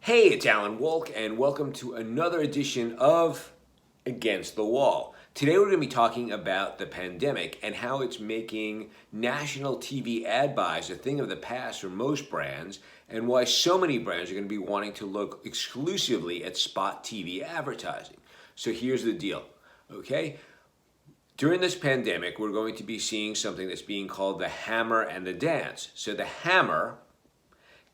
Hey, it's Alan Wolk, and welcome to another edition of Against the Wall. Today we're going to be talking about the pandemic and how it's making national TV ad buys a thing of the past for most brands, and why so many brands are going to be wanting to look exclusively at spot TV advertising. So here's the deal, okay? During this pandemic, we're going to be seeing something that's being called the hammer and the dance. So the hammer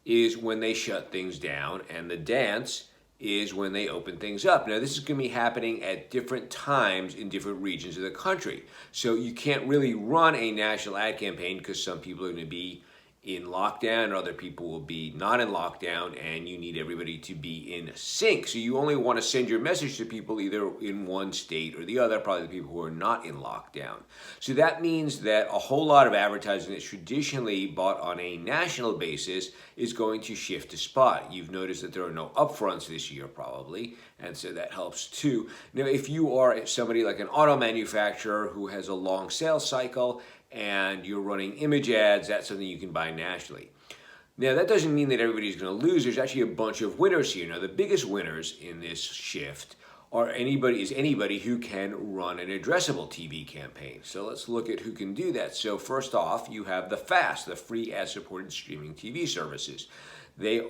is when they shut things down, and the dance is when they open things up. Now, this is going to be happening at different times in different regions of the country. So you can't really run a national ad campaign because some people are going to be in lockdown and other people will be not in lockdown, and you need everybody to be in sync. So you only want to send your message to people either in one state or the other, probably the people who are not in lockdown. So that means that a whole lot of advertising that's traditionally bought on a national basis is going to shift to spot. You've noticed that there are no upfronts this year probably, and so that helps too. Now, if you are somebody like an auto manufacturer who has a long sales cycle and you're running image ads, that's something you can buy nationally. Now, that doesn't mean that everybody's going to lose. There's actually a bunch of winners here. Now, the biggest winners in this shift are anybody who can run an addressable TV campaign. So let's look at who can do that. So first off, you have the FAST, the free ad-supported streaming TV services.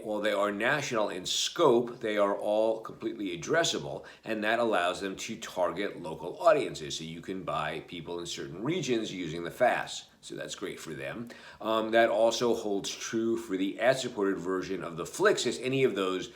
While they are national in scope, they are all completely addressable, and that allows them to target local audiences. So you can buy people in certain regions using the FAST. So that's great for them. That also holds true for the ad-supported version of the Flicks, as any of those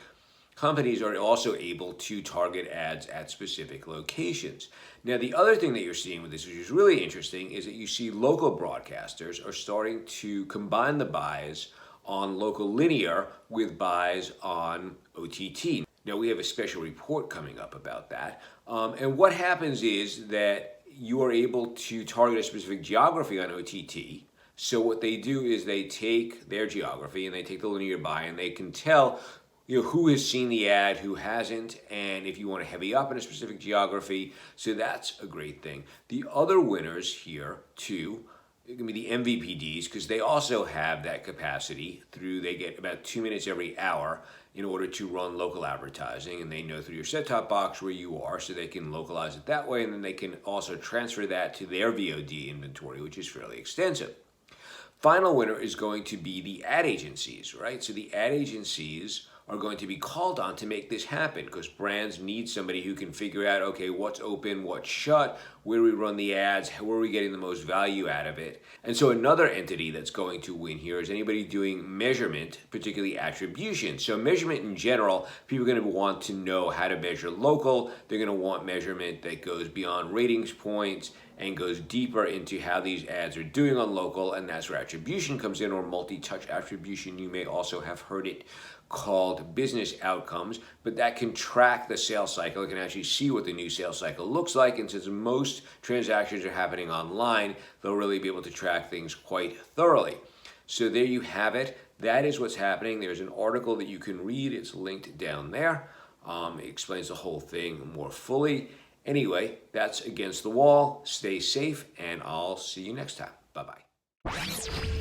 companies are also able to target ads at specific locations. Now, the other thing that you're seeing with this, which is really interesting, is that you see local broadcasters are starting to combine the buys on local linear with buys on OTT. Now, we have a special report coming up about that. And what happens is that you are able to target a specific geography on OTT. So what they do is they take their geography and they take the linear buy, and they can tell who has seen the ad, who hasn't, and if you want to heavy up in a specific geography. So that's a great thing. The other winners here too, it can be the MVPDs, because they also have that capacity they get about 2 minutes every hour in order to run local advertising, and they know through your set-top box where you are, so they can localize it that way, and then they can also transfer that to their VOD inventory, which is fairly extensive. Final winner is going to be the ad agencies, right? So the ad agencies are going to be called on to make this happen, because brands need somebody who can figure out, okay, what's open, what's shut, where we run the ads, where are we getting the most value out of it. And so another entity that's going to win here is anybody doing measurement, particularly attribution. So measurement in general, people are going to want to know how to measure local. They're going to want measurement that goes beyond ratings points and goes deeper into how these ads are doing on local, and that's where attribution comes in, or multi-touch attribution. You may also have heard it called business outcomes, but that can track the sales cycle. It can actually see what the new sales cycle looks like, and since most transactions are happening online, they'll really be able to track things quite thoroughly. So there you have it. That is what's happening. There's an article that you can read. It's linked down there. It explains the whole thing more fully. Anyway, that's Against the Wall. Stay safe, and I'll see you next time. Bye-bye.